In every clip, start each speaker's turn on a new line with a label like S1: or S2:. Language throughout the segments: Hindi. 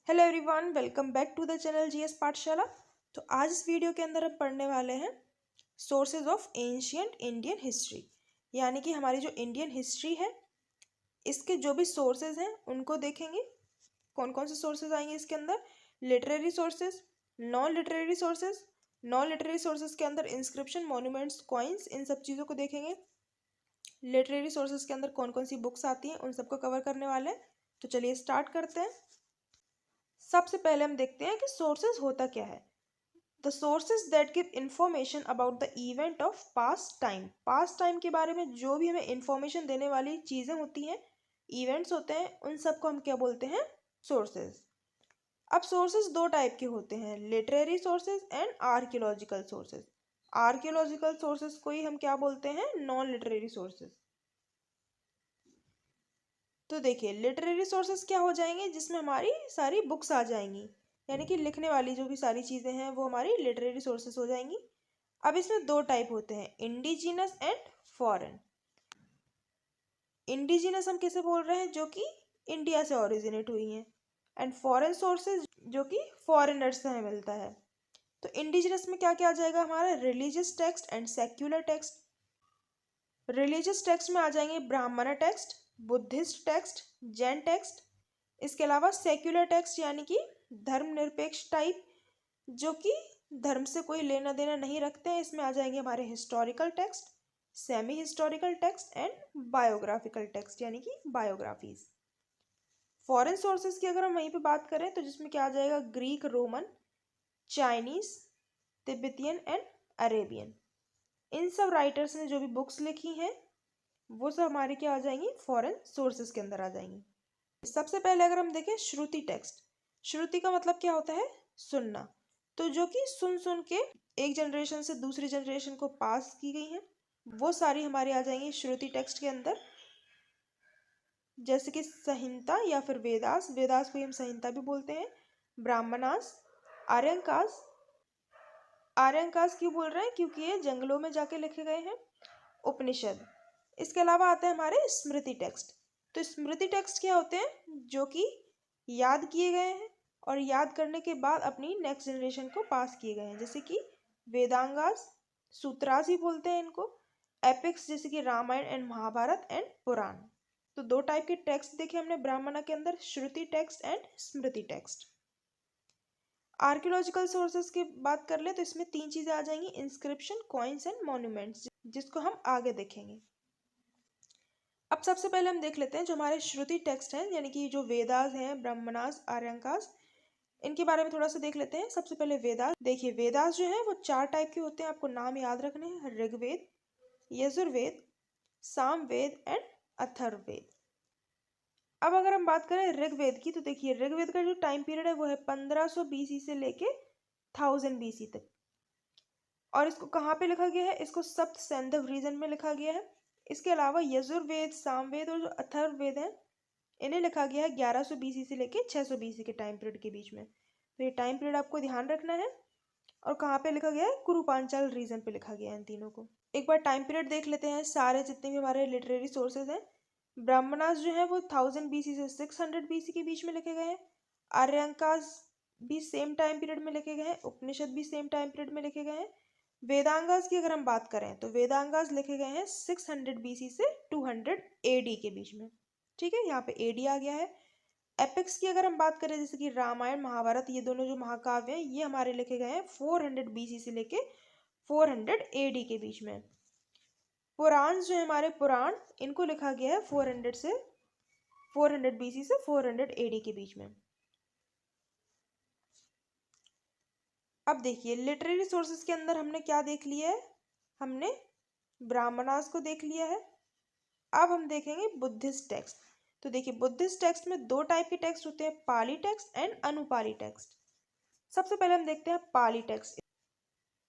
S1: Hello everyone, welcome back to the channel GS Pathshala. तो आज इस वीडियो के अंदर हम पढ़ने वाले हैं sources of ancient Indian history, यानी कि हमारी जो इंडियन हिस्ट्री है इसके जो भी सोर्सेज हैं उनको देखेंगे। कौन कौन से सोर्सेज आएंगे इसके अंदर? Literary sources, non literary sources. Non literary sources के अंदर इंस्क्रिप्शन, मॉन्यूमेंट्स, कॉइन्स, इन सब चीज़ों को देखेंगे। लिटरेरी सोर्सेज के अंदर कौन कौन सी बुक्स आती हैं उन सबको कवर करने वाले हैं। तो चलिए स्टार्ट करते हैं। सबसे पहले हम देखते हैं कि सोर्सेज होता क्या है। The sources that give information about the event of past time. Past time के बारे में जो भी हमें इंफॉर्मेशन देने वाली चीज़ें होती हैं, इवेंट्स होते हैं, उन सबको हम क्या बोलते हैं? सोर्सेज। अब सोर्सेज दो टाइप के होते हैं, literary sources and archaeological sources. Archaeological sources को ही हम क्या बोलते हैं? Non literary sources. तो देखिए, लिटरेरी सोर्सेज क्या हो जाएंगे? जिसमें हमारी सारी बुक्स आ जाएंगी, यानी कि लिखने वाली जो भी सारी चीज़ें हैं वो हमारी लिटरेरी सोर्सेज हो जाएंगी। अब इसमें दो टाइप होते हैं, इंडिजिनस एंड फॉरेन। इंडिजिनस हम किसे बोल रहे हैं? जो कि इंडिया से ओरिजिनेट हुई हैं। एंड फॉरेन सोर्सेज जो कि फॉरेनर्स से हमें मिलता है। तो इंडिजिनस में क्या क्या आ जाएगा हमारा? Religious text and secular text. Religious text में आ जाएंगे ब्राह्मण text, Buddhist text, Jain text. इसके अलावा सेक्युलर टेक्स्ट यानी कि धर्मनिरपेक्ष टाइप, जो कि धर्म से कोई लेना देना नहीं रखते हैं। इसमें आ जाएंगे हमारे historical text, semi historical text and biographical text यानी कि बायोग्राफीज। फॉरेन सोर्सेज की अगर हम वहीं पे बात करें तो जिसमें क्या आ जाएगा? Greek, Roman, Chinese, Tibetan and Arabian. इन सब राइटर्स ने जो भी बुक्स लिखी हैं वो सब हमारे क्या आ जाएंगी? फॉरेन सोर्सेज के अंदर आ जाएंगी। सबसे पहले अगर हम देखें श्रुति टेक्स्ट। श्रुति का मतलब क्या होता है? सुनना। तो जो कि सुन सुन के एक जनरेशन से दूसरी जनरेशन को पास की गई हैं, वो सारी हमारी आ जाएंगी श्रुति टेक्स्ट के अंदर। जैसे कि संहिता या फिर वेदास, वेदास को हम संहिता भी बोलते हैं। ब्राह्मणास, आर्यंकास। आर्यंकास क्यों बोल रहे हैं? क्योंकि ये जंगलों में जाके लिखे गए हैं। उपनिषद। इसके अलावा आते हैं हमारे स्मृति टेक्स्ट। तो स्मृति टेक्स्ट क्या होते हैं? जो कि याद किए गए हैं और याद करने के बाद अपनी नेक्स्ट जनरेशन को पास किए गए हैं। जैसे कि वेदांगास, सूत्रास ही बोलते हैं इनको। एपिक्स जैसे कि रामायण एंड महाभारत एंड पुराण। तो दो टाइप के टेक्स्ट देखे हमने ब्राह्मणा के अंदर, Shruti text and Smriti text. Archaeological sources की बात कर ले तो इसमें तीन चीजें आ जाएंगी, इंस्क्रिप्शन, कॉइन्स एंड मॉन्यूमेंट्स, जिसको हम आगे देखेंगे। अब सबसे पहले हम देख लेते हैं जो हमारे श्रुति टेक्स्ट हैं, यानी कि जो वेदास हैं, ब्राह्मणास, आर्यंकास, इनके बारे में थोड़ा सा देख लेते हैं। सबसे पहले वेदास। देखिए, वेदास जो है वो चार टाइप के होते हैं, आपको नाम याद रखने हैं। ऋग्वेद, यजुर्वेद, सामवेद एंड अथर्ववेद। अब अगर हम बात करें ऋग्वेद की, तो देखिए ऋग्वेद का जो टाइम पीरियड है वो है 1500 बीसी से लेके 1000 बीसी तक। और इसको कहाँ पे लिखा गया है? इसको सप्त सैंधव रीजन में लिखा गया है। इसके अलावा यजुर्वेद, सामवेद और जो अथर्ववेद है इन्हें लिखा गया है 1100 बीसी से लेके 600 बीसी के टाइम पीरियड के बीच में। तो ये टाइम पीरियड आपको ध्यान रखना है। और कहाँ पे लिखा गया है? कुरुपांचाल रीजन पे लिखा गया है इन तीनों को। एक बार टाइम पीरियड देख लेते हैं सारे जितने भी हमारे लिटरेरी सोर्सेज हैं। ब्राह्मणास जो है वो 1000 बीसी से 600 बीसी के बीच में लिखे गए हैं। आर्यंकास भी सेम टाइम पीरियड में लिखे गए हैं। उपनिषद भी सेम टाइम पीरियड में लिखे गए हैं। वेदांगास की अगर हम बात करें तो वेदांगास लिखे गए हैं 600 बीसी से 200 एडी के बीच में। ठीक है, यहाँ पे एडी आ गया है। एपिक्स की अगर हम बात करें, जैसे कि रामायण, महाभारत, ये दोनों जो महाकाव्य हैं ये हमारे लिखे गए हैं 400 बीसी से लेके 400 एडी के बीच में। पुराण जो है हमारे पुराण, इनको लिखा गया है 400 बीसी से 400 एडी के बीच में। अब देखिए लिटरेरी सोर्सेज के अंदर हमने क्या देख लिया है? हमने ब्राह्मणास को देख लिया है। अब हम देखेंगे बुद्धिस्ट टेक्स्ट। तो देखिए बुद्धिस्ट टेक्स्ट में दो टाइप के टेक्स्ट होते हैं, पाली टेक्स्ट एंड अनुपाली टेक्स्ट। सबसे पहले हम देखते हैं पाली टेक्स्ट।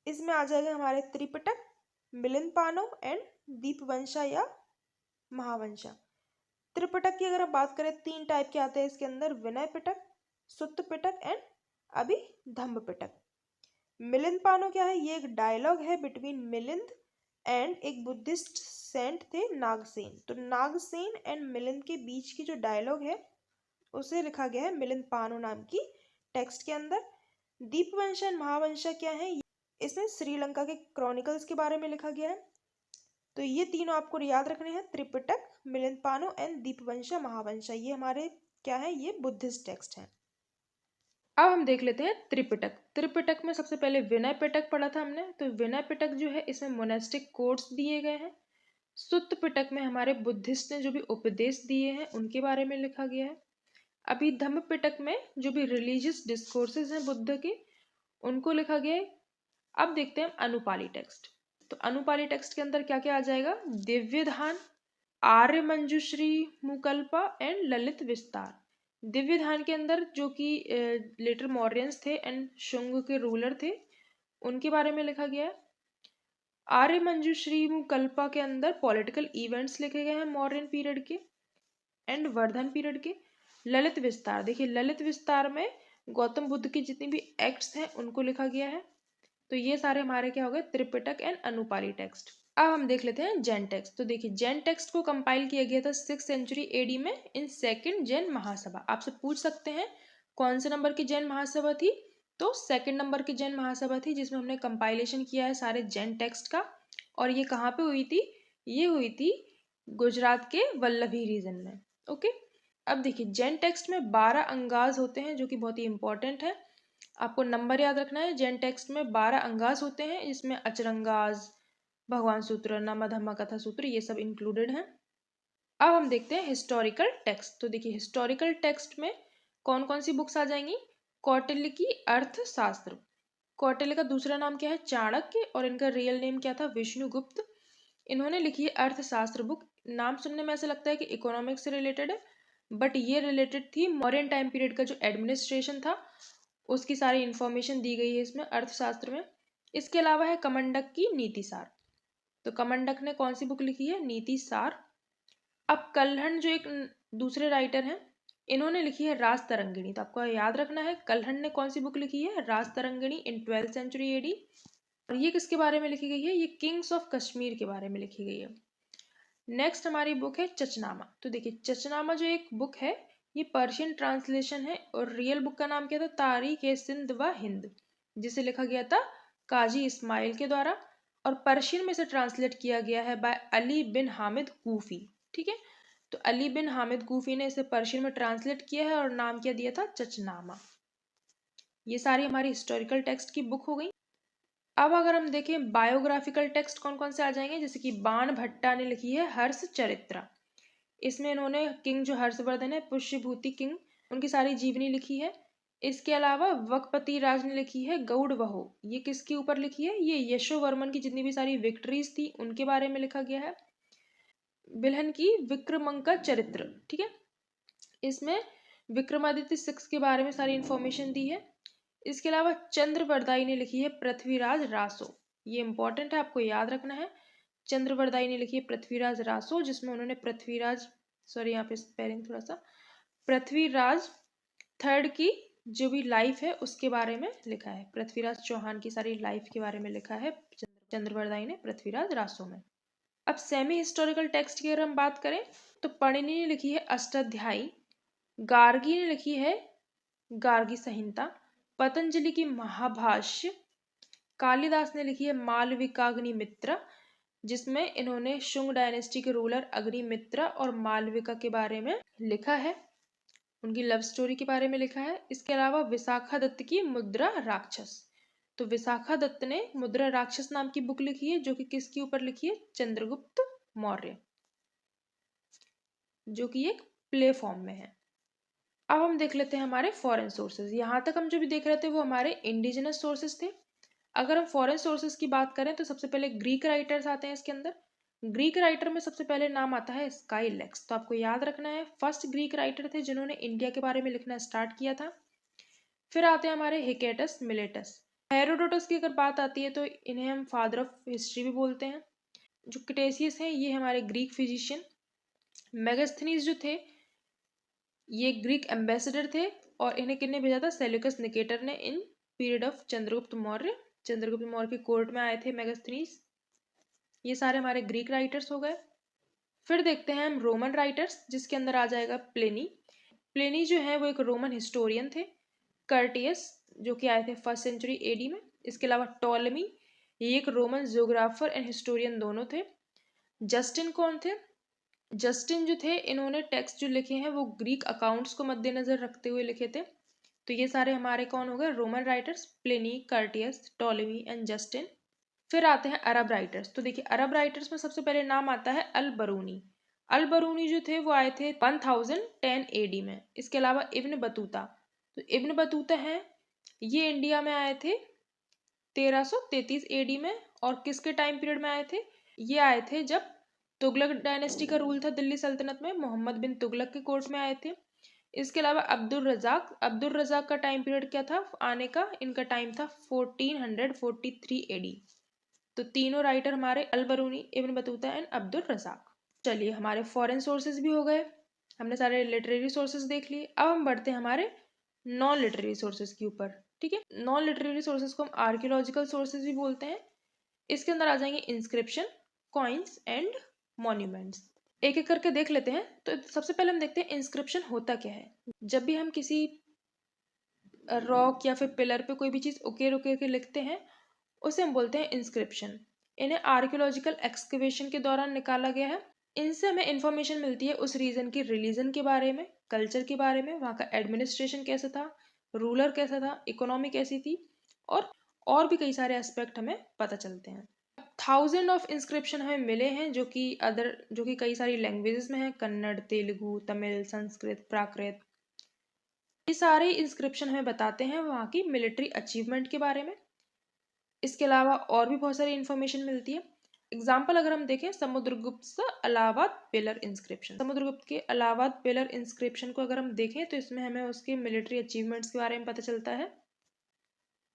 S1: इसमें आ जाएगा हमारे त्रिपिटक, मिलिंद एंड दीपवंशा या महावंशा। त्रिपिटक की अगर हम बात करें, तीन टाइप के आते हैं इसके अंदर, विनय पिटक, सुत्त पिटक एंड अभिधम्म पिटक। मिलिंद क्या है? ये एक डायलॉग है बिटवीन मिलिंद एंड एक बुद्धिस्ट सेंट थे नागसेन। तो नागसेन एंड मिलिंद के बीच की जो डायलॉग है उसे लिखा गया है मिलिंद पानो नाम की टेक्स्ट के अंदर। दीपवंशा एंड महावंशा क्या है? इसमें श्रीलंका के क्रॉनिकल्स के बारे में लिखा गया है। तो ये तीनों आपको याद रखने हैं, त्रिपिटक, मिलिंद पानो एंड दीपवंशा महावंशा। ये हमारे क्या है? ये बुद्धिस्ट टेक्स्ट हैं। अब हम देख लेते हैं त्रिपिटक। त्रिपिटक में सबसे पहले विनय पिटक पढ़ा था हमने। तो विनय पिटक जो है इसमें मोनेस्टिक कोड्स दिए गए हैं। सुत्त पिटक में हमारे बुद्धिस्ट ने जो भी उपदेश दिए हैं उनके बारे में लिखा गया है। अभी धम्म पिटक में जो भी रिलीजियस डिस्कोर्सेज हैं बुद्ध के, उनको लिखा गया है। अब देखते हैं अनुपाली टेक्स्ट। तो अनुपाली टेक्स्ट के अंदर क्या क्या आ जाएगा? दिव्यधान, आर्य मंजूश्री मुकल्पा एंड ललित विस्तार। दिव्यधान के अंदर जो कि लेटर मौर्यंस थे एंड शुंग के रूलर थे, उनके बारे में लिखा गया है। आर्य मंजूश्री मुकल्पा के अंदर पॉलिटिकल इवेंट्स लिखे गए हैं मौर्यन पीरियड के एंड वर्धन पीरियड के। ललित विस्तार, देखिए ललित विस्तार में गौतम बुद्ध की जितनी भी एक्ट्स हैं उनको लिखा गया है। तो ये सारे हमारे क्या हो गए? त्रिपिटक एंड अनुपाली टेक्स्ट। अब हम देख लेते हैं जैन टेक्स्ट। तो देखिए जैन टेक्स्ट को कंपाइल किया गया था 6th सेंचुरी एडी में इन सेकंड जैन महासभा। आपसे पूछ सकते हैं कौन से नंबर की जैन महासभा थी? तो 2nd नंबर की जैन महासभा थी, जिसमें हमने कंपाइलेशन किया है सारे जैन टेक्स्ट का। और ये कहाँ पे हुई थी? ये हुई थी गुजरात के वल्लभी रीजन में। ओके, अब देखिए जैन टेक्स्ट में 12 अंगाज होते हैं जो कि बहुत ही इंपॉर्टेंट है। आपको नंबर याद रखना है। जैन टेक्स्ट में 12 अंगाज होते हैं, इसमें अचरंगाज, भगवान सूत्र, नमधम्मा कथा सूत्र, ये सब इंक्लूडेड हैं। अब हम देखते हैं हिस्टोरिकल टेक्स्ट। तो देखिए हिस्टोरिकल टेक्स्ट में कौन कौन सी बुक्स आ जाएंगी? कौटिल्य की अर्थशास्त्र। कौटिल्य का दूसरा नाम क्या है? चाणक्य, और इनका रियल नेम क्या था? विष्णुगुप्त। इन्होंने लिखी है अर्थशास्त्र बुक। नाम सुनने में ऐसा लगता है कि इकोनॉमिक्स से रिलेटेड है, बट ये रिलेटेड थी मौर्यन टाइम पीरियड का जो एडमिनिस्ट्रेशन था, उसकी सारी इंफॉर्मेशन दी गई है इसमें अर्थशास्त्र में। इसके अलावा है कमंडक की नीति सार। तो कमंडक ने कौन सी बुक लिखी है? नीति सार। अब कल्हण जो एक दूसरे राइटर हैं, इन्होंने लिखी है राज तरंगिणी। तो आपको याद रखना है कल्हण ने कौन सी बुक लिखी है? राज तरंगिणी इन 12th सेंचुरी एडी। और ये किसके बारे में लिखी गई है? ये किंग्स ऑफ कश्मीर के बारे में लिखी गई है। नेक्स्ट हमारी बुक है चचनामा। तो देखिए चचनामा जो एक बुक है, ये पर्शियन ट्रांसलेशन है, और रियल बुक का नाम क्या था? तारीख ए सिंध व हिंद, जिसे लिखा गया था काजी इस्माइल के द्वारा, और पर्शियन में से ट्रांसलेट किया गया है बाय अली बिन हामिद कूफी। ठीक है, तो अली बिन हामिद कूफी ने इसे पर्शियन में ट्रांसलेट किया है और नाम क्या दिया था? चचनामा। ये सारी हमारी हिस्टोरिकल टेक्स्ट की बुक हो गई। अब अगर हम देखें बायोग्राफिकल टेक्स्ट कौन कौन से आ जाएंगे, जैसे कि बाण भट्टा ने लिखी है हर्ष चरित्रा। इसमें इन्होंने किंग जो हर्षवर्धन है, पुष्यभूति किंग, उनकी सारी जीवनी लिखी है। इसके अलावा वकपति राज ने लिखी है गौड़ वहो। ये किसके ऊपर लिखी है? ये यशोवर्मन की जितनी भी सारी विक्ट्रीज थी उनके बारे में लिखा गया है। बिल्हन की विक्रमंका चरित्र, ठीक है, इसमें विक्रमादित्य 6 के बारे में सारी इंफॉर्मेशन दी है। इसके अलावा चंद्रवरदाई ने लिखी है पृथ्वीराज रासो। ये इंपॉर्टेंट है, आपको याद रखना है। चंद्रवरदाई ने लिखी है पृथ्वीराज रासो, जिसमें उन्होंने पृथ्वीराज, सॉरी यहाँ पे स्पेलिंग थोड़ा सा, पृथ्वीराज थर्ड की जो भी लाइफ है उसके बारे में लिखा है। पृथ्वीराज चौहान की सारी लाइफ के बारे में लिखा है चंद्रवरदाई ने पृथ्वीराज रासो में। अब सेमी हिस्टोरिकल टेक्स्ट की अगर हम बात करें तो पणिनि ने लिखी है अष्टाध्यायी, गार्गी ने लिखी है गार्गी संहिता, पतंजलि की महाभाष्य, कालिदास ने लिखी है मालविकाग्निमित्र, जिसमें इन्होंने शुंग डायनेस्टी के रूलर अग्निमित्र और मालविका के बारे में लिखा है, उनकी लव स्टोरी के बारे में लिखा है। इसके अलावा विशाखा दत्त की मुद्रा राक्षस। तो विशाखा दत्त ने मुद्रा राक्षस नाम की बुक लिखी है, जो कि किसके ऊपर लिखी है? चंद्रगुप्त मौर्य, जो कि एक प्ले फॉर्म में है। अब हम देख लेते हैं हमारे फॉरेन सोर्सेज। यहाँ तक हम जो भी देख रहे थे वो हमारे इंडिजिनस सोर्सेज थे। अगर हम फॉरेन सोर्सेज की बात करें तो सबसे पहले ग्रीक राइटर्स आते हैं इसके अंदर। ग्रीक राइटर में सबसे पहले नाम आता है स्काईलेक्स। तो आपको याद रखना है फर्स्ट ग्रीक राइटर थे जिन्होंने इंडिया के बारे में लिखना स्टार्ट किया था। फिर आते हैं हमारे हिकेटस मिलेटस। हेरोडोटस की अगर बात आती है तो इन्हें हम फादर ऑफ हिस्ट्री भी बोलते हैं। जो क्टेशियस हैं ये हमारे ग्रीक फिजिशियन। मेगास्थनीज जो थे ये ग्रीक एम्बेसडर थे, और इन्हें किसने भेजा था? सेल्यूकस निकेटर ने, in period of Chandragupta Maurya. Chandragupta Maurya की कोर्ट में आए थे मेगास्थनीज। ये सारे हमारे ग्रीक राइटर्स हो गए। फिर देखते हैं हम रोमन राइटर्स, जिसके अंदर आ जाएगा प्लेनी। प्लिनी जो है वो एक रोमन हिस्टोरियन थे। कर्टियस जो कि आए थे 1st सेंचुरी एडी में। इसके अलावा टॉलमी, ये एक रोमन जियोग्राफर एंड हिस्टोरियन दोनों थे। जस्टिन कौन थे? जस्टिन जो थे इन्होंने टेक्स्ट जो लिखे हैं वो ग्रीक अकाउंट्स को मद्देनजर रखते हुए लिखे थे। तो ये सारे हमारे कौन हो गए? Roman writers, Pliny, Curtius, Ptolemy and Justin. फिर आते हैं अरब राइटर्स। तो देखिए अरब राइटर्स में सबसे पहले नाम आता है अल बरूनी। अल बरूनी जो थे वो आए थे 1010 एडी में। इसके अलावा इब्न बतूता, तो इब्न बतूता हैं ये इंडिया में आए थे 1333 एडी में। और किसके टाइम पीरियड में आए थे? ये आए थे जब तुगलक डायनेस्टी का रूल था दिल्ली सल्तनत में, मोहम्मद बिन तुगलक के कोर्ट में आए थे। इसके अलावा अब्दुल रजाक का टाइम पीरियड क्या था आने का? इनका टाइम था 1443 एडी। तो तीनों राइटर हमारे Al Biruni, Ibn Battuta and Abdul Razzaq. चलिए हमारे फॉरेन सोर्सेज भी हो गए, हमने सारे लिटरेरी सोर्सेज देख लिए। अब हम बढ़ते हैं हमारे नॉन लिटरेरी सोर्सेज के ऊपर। ठीक है, नॉन लिटरेरी सोर्सेज को हम आर्कियोलॉजिकल सोर्सेज भी बोलते हैं। इसके अंदर आ जाएंगे इंस्क्रिप्शन, कॉइन्स एंड मॉन्यूमेंट्स। एक एक करके देख लेते हैं। तो सबसे पहले हम देखते हैं इंस्क्रिप्शन होता क्या है। जब भी हम किसी रॉक या फिर पिलर पे कोई भी चीज उकेर उकेर के लिखते हैं उसे हम बोलते हैं इंस्क्रिप्शन। इन्हें आर्कियोलॉजिकल एक्सकवेशन के दौरान निकाला गया है। इनसे हमें इंफॉर्मेशन मिलती है उस रीजन की रिलीजन के बारे में, कल्चर के बारे में, वहाँ का एडमिनिस्ट्रेशन कैसा था, रूलर कैसा था, इकोनॉमी कैसी थी, और भी कई सारे एस्पेक्ट हमें पता चलते हैं। 1000 ऑफ इंस्क्रिप्शन हमें मिले हैं जो कि कई सारी लैंग्वेजेस में है, कन्नड़, तेलुगु, तमिल, संस्कृत, प्राकृत। ये सारे इंस्क्रिप्शन हमें बताते हैं वहाँ की मिलिट्री अचीवमेंट के बारे में। इसके अलावा और भी बहुत सारी इंफॉर्मेशन मिलती है। एग्जाम्पल अगर हम देखें, समुद्रगुप्त का इलाहाबाद पिलर इंस्क्रिप्शन, समुद्रगुप्त के इलाहाबाद पिलर इंस्क्रिप्शन को अगर हम देखें तो इसमें हमें उसके मिलिट्री अचीवमेंट्स के बारे में पता चलता है।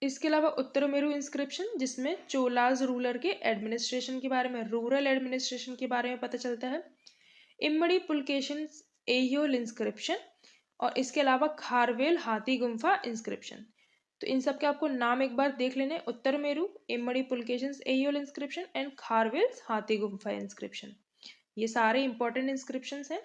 S1: इसके अलावा उत्तर मेरू इंस्क्रिप्शन, जिसमें चोलाज रूलर के एडमिनिस्ट्रेशन के बारे में, रूरल एडमिनिस्ट्रेशन के बारे में पता चलता है। इम्मड़ी पुलकेशन एयोल इंस्क्रिप्शन, और इसके अलावा खारवेल हाथी गुम्फा इंस्क्रिप्शन। तो इन सब के आपको नाम एक बार देख लेने, उत्तर मेरू, इम्मड़ी पुलकेशन एयोल इंस्क्रिप्शन एंड खारवेल हाथी गुम्फा इंस्क्रिप्शन। ये सारे इंपॉर्टेंट इंस्क्रिप्शंस हैं।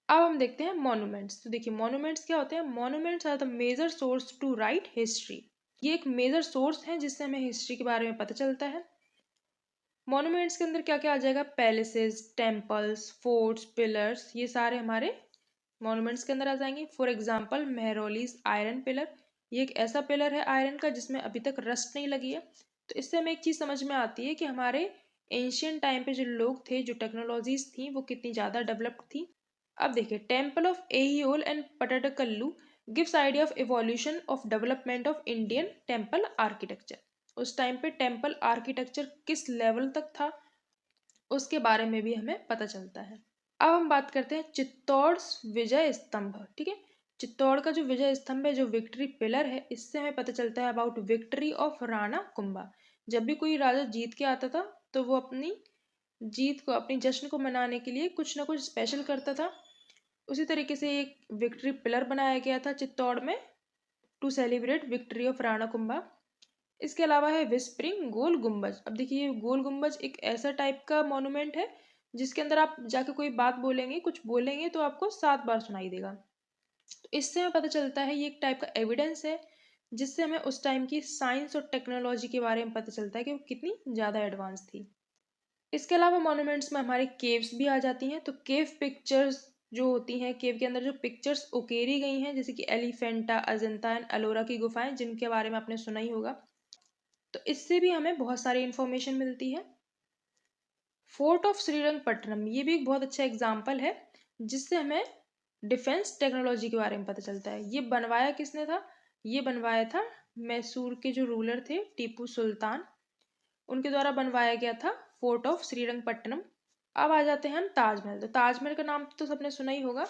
S1: अब हम देखते हैं मॉन्यूमेंट्स। तो देखिए मॉन्यूमेंट्स क्या होते हैं? Monuments are the major source to write history. ये एक मेजर सोर्स है जिससे हमें हिस्ट्री के बारे में पता चलता है। मॉन्यूमेंट्स के अंदर क्या क्या आ जाएगा? पैलेसेस, टेम्पल्स, फोर्ट्स, पिलर्स, ये सारे हमारे मॉन्यूमेंट्स के अंदर आ जाएंगे। फॉर एग्जाम्पल मेहरौलीज आयरन पिलर, ये एक ऐसा पिलर है आयरन का जिसमें अभी तक रस्ट नहीं लगी है। तो इससे हमें एक चीज़ समझ में आती है कि हमारे एंशियंट टाइम पे जो लोग थे, जो टेक्नोलॉजीज थी, वो कितनी ज़्यादा डेवलप्ड थी। अब देखिए temple of Aihole and Pattadakal gives idea of evolution of development of Indian temple architecture. उस टाइम पे टेम्पल आर्किटेक्चर किस लेवल तक था उसके बारे में भी हमें पता चलता है। अब हम बात करते हैं चित्तौड़ विजय स्तंभ। ठीक है, चित्तौड़ का जो विजय स्तंभ है, जो विक्ट्री पिलर है, इससे हमें पता चलता है about victory of Rana Kumbha. जब भी कोई राजा जीत के आता था तो वो अपनी जीत को, अपनी जश्न को मनाने के लिए कुछ ना कुछ स्पेशल करता था। उसी तरीके से एक विक्ट्री पिलर बनाया गया था चित्तौड़ में to celebrate victory of Rana Kumbha. इसके अलावा है विस्परिंग गोल गुम्बज। अब देखिए गोल गुम्बज एक ऐसा टाइप का मॉन्यूमेंट है जिसके अंदर आप जाके कोई बात बोलेंगे, कुछ बोलेंगे तो आपको 7 बार सुनाई देगा। तो इससे हमें पता चलता है ये एक टाइप का एविडेंस है जिससे हमें उस टाइम की साइंस और टेक्नोलॉजी के बारे में पता चलता है कि वो कितनी ज़्यादा एडवांस थी। इसके अलावा मॉन्यूमेंट्स में हमारी केव्स भी आ जाती हैं। तो केव पिक्चर्स जो होती हैं, केव के अंदर जो पिक्चर्स उकेरी गई हैं, जैसे कि एलिफेंटा, अजंता एंड अलोरा की गुफाएं, जिनके बारे में आपने सुना ही होगा। तो इससे भी हमें बहुत सारी इंफॉर्मेशन मिलती है। फोर्ट ऑफ श्रीरंगपट्टनम, ये भी एक बहुत अच्छा एग्जाम्पल है जिससे हमें डिफेंस टेक्नोलॉजी के बारे में पता चलता है। ये बनवाया किसने था? ये बनवाया था मैसूर के जो रूलर थे टीपू सुल्तान, उनके द्वारा बनवाया गया था फोर्ट ऑफ श्रीरंगपट्टनम। अब आ जाते हैं हम ताजमहल। तो ताजमहल का नाम तो सबने सुना ही होगा।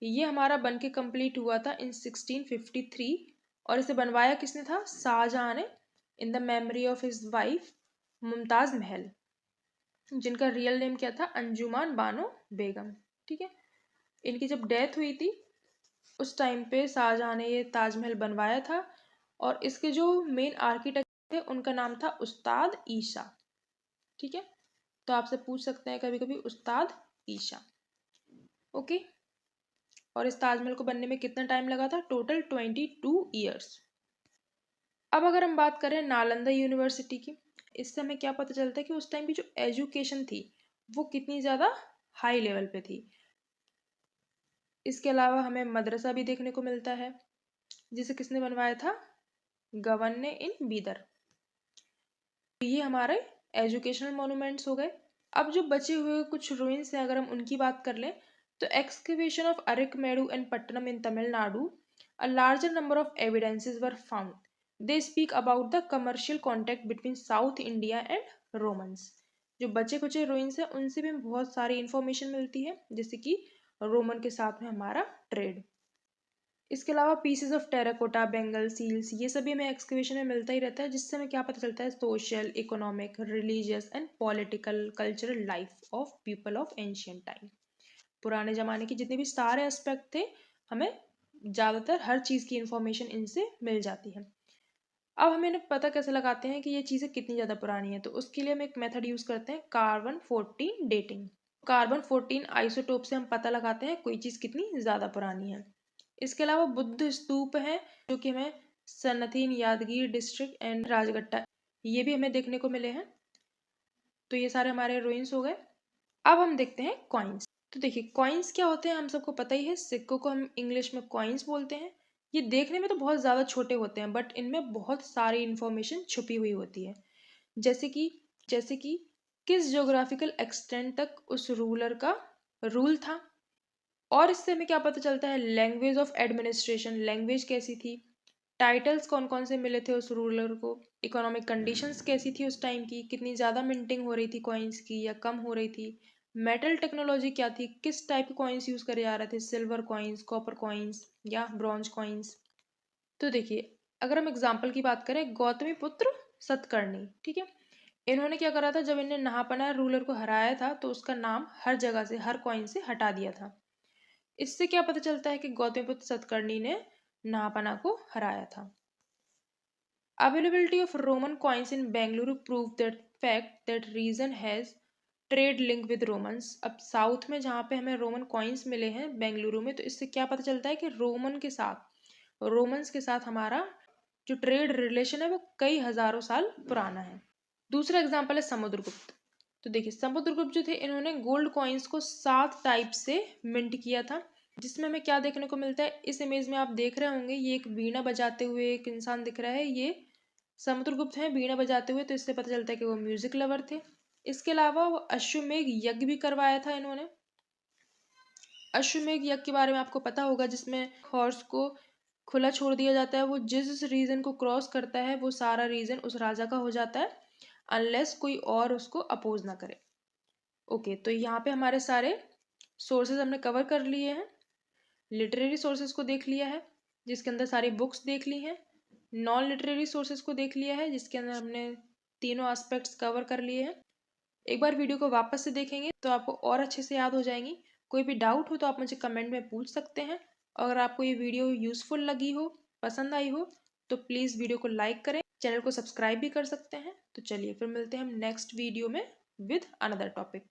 S1: ये हमारा बन के कंप्लीट हुआ था इन 1653 और इसे बनवाया किसने था? शाहजहां ने, in the memory of his wife Mumtaz Mahal, जिनका रियल नेम क्या था? अंजुमान बानो बेगम। ठीक है, इनकी जब डेथ हुई थी उस टाइम पे शाहजहां ने ये ताजमहल बनवाया था और इसके जो मेन आर्किटेक्ट थे उनका नाम था उस्ताद ईशा। ठीक है, तो आपसे पूछ सकते हैं कभी कभी उस्ताद ईशा। ओके, और इस ताजमहल को बनने में कितना टाइम लगा था? Total 22 years. अब अगर हम बात करें नालंदा यूनिवर्सिटी की, इससे हमें क्या पता चलता है कि उस टाइम की जो एजुकेशन थी वो कितनी ज़्यादा हाई लेवल पे थी। इसके अलावा हमें मदरसा भी देखने को मिलता है, जिसे किसने बनवाया था? गवर्नर ने इन बीदर। ये हमारे एजुकेशनल मॉन्यूमेंट्स हो गए। अब जो बचे हुए कुछ रूइंस हैं, अगर हम उनकी बात कर लें तो excavation of Arikamedu and Pattanam in Tamil Nadu, a larger number of evidences were found. They speak about the commercial contact between south India and Romans. जो बचे कुचे रूइंस हैं उनसे भी हमें बहुत सारी इंफॉर्मेशन मिलती है, जैसे कि रोमन के साथ में हमारा ट्रेड। इसके अलावा pieces of terracotta, Bengal seals, ये सभी हमें एक्सकवेशन में मिलता ही रहता है, जिससे हमें क्या पता चलता है? Social, economic, religious and political cultural life of people of ancient time. पुराने ज़माने के जितने भी सारे एस्पेक्ट थे, हमें ज़्यादातर हर चीज़ की इंफॉर्मेशन इनसे मिल जाती है। अब हमें इन्हें पता कैसे लगाते हैं कि ये चीज़ें कितनी ज़्यादा पुरानी है? तो उसके लिए हम एक मेथड यूज़ करते हैं, कार्बन 14 डेटिंग। कार्बन 14 आइसोटोप से हम पता लगाते हैं कोई चीज़ कितनी ज़्यादा पुरानी है। इसके अलावा बुद्ध स्तूप हैं, जो कि हमें सन्नथीन, यादगीर डिस्ट्रिक्ट एंड राजगट्टा, ये भी हमें देखने को मिले हैं। तो ये सारे हमारे रूइंस हो गए। अब हम देखते हैं कॉइन्स। तो देखिए कॉइन्स क्या होते हैं, हम सबको पता ही है। सिक्कों को हम इंग्लिश में कॉइन्स बोलते हैं। ये देखने में तो बहुत ज़्यादा छोटे होते हैं, बट इनमें बहुत सारी इंफॉर्मेशन छुपी हुई होती है। जैसे कि किस ज्योग्राफिकल एक्सटेंट तक उस रूलर का रूल था, और इससे हमें क्या पता चलता है? लैंग्वेज ऑफ एडमिनिस्ट्रेशन, लैंग्वेज कैसी थी, टाइटल्स कौन कौन से मिले थे उस रूलर को, इकोनॉमिक कंडीशंस कैसी थी उस टाइम की, कितनी ज़्यादा मिंटिंग हो रही थी कॉइन्स की या कम हो रही थी, मेटल टेक्नोलॉजी क्या थी, किस टाइप के कॉइन्स यूज़ करे जा रहे थे, सिल्वर कॉइन्स, कॉपर कॉइन्स या ब्रॉन्ज कॉइन्स। तो देखिए अगर हम एग्जाम्पल की बात करें, गौतमी पुत्र सतकर्णी, ठीक है, इन्होंने क्या करा था? जब इन्हें नहापना रूलर को हराया था तो उसका नाम हर जगह से, हर कॉइन से हटा दिया था। इससे क्या पता चलता है कि गौतमीपुत्र सतकर्णी ने नहापना को हराया था। Availability of Roman coins in Bengaluru prove that fact that region has trade link with Romans. अब साउथ में जहाँ पे हमें रोमन कॉइन्स मिले हैं बेंगलुरु में, तो इससे क्या पता चलता है कि रोमन्स के साथ हमारा जो ट्रेड रिलेशन है वो कई हजारों साल पुराना है। दूसरा एग्जाम्पल है समुद्रगुप्त। तो देखिए समुद्रगुप्त जो थे, इन्होंने गोल्ड कॉइन्स को 7 टाइप से मिंट किया था, जिसमें हमें क्या देखने को मिलता है? इस इमेज में आप देख रहे होंगे, ये एक वीणा बजाते हुए एक इंसान दिख रहा है, ये समुद्रगुप्त हैं वीणा बजाते हुए, तो इससे पता चलता है कि वो म्यूजिक लवर थे। इसके अलावा वो अश्वमेघ यज्ञ भी करवाया था इन्होंने। अश्वमेघ यज्ञ के बारे में आपको पता होगा, जिसमें हॉर्स को खुला छोड़ दिया जाता है, वो जिस रीजन को क्रॉस करता है वो सारा रीजन उस राजा का हो जाता है, अनलेस कोई और उसको अपोज ना करे। ओके, तो यहाँ पे हमारे सारे सोर्सेज हमने कवर कर लिए हैं। लिटरेरी सोर्सेज को देख लिया है, जिसके अंदर सारी बुक्स देख ली हैं। नॉन लिटरेरी सोर्सेज को देख लिया है, जिसके अंदर हमने तीनों एस्पेक्ट्स कवर कर लिए हैं। एक बार वीडियो को वापस से देखेंगे तो आपको और अच्छे से याद हो जाएंगी। कोई भी डाउट हो तो आप मुझे कमेंट में पूछ सकते हैं। अगर आपको ये वीडियो यूजफुल लगी हो, पसंद आई हो, तो प्लीज़ वीडियो को लाइक करें, चैनल को सब्सक्राइब भी कर सकते हैं। तो चलिए फिर मिलते हैं हम नेक्स्ट वीडियो में विद अनदर टॉपिक।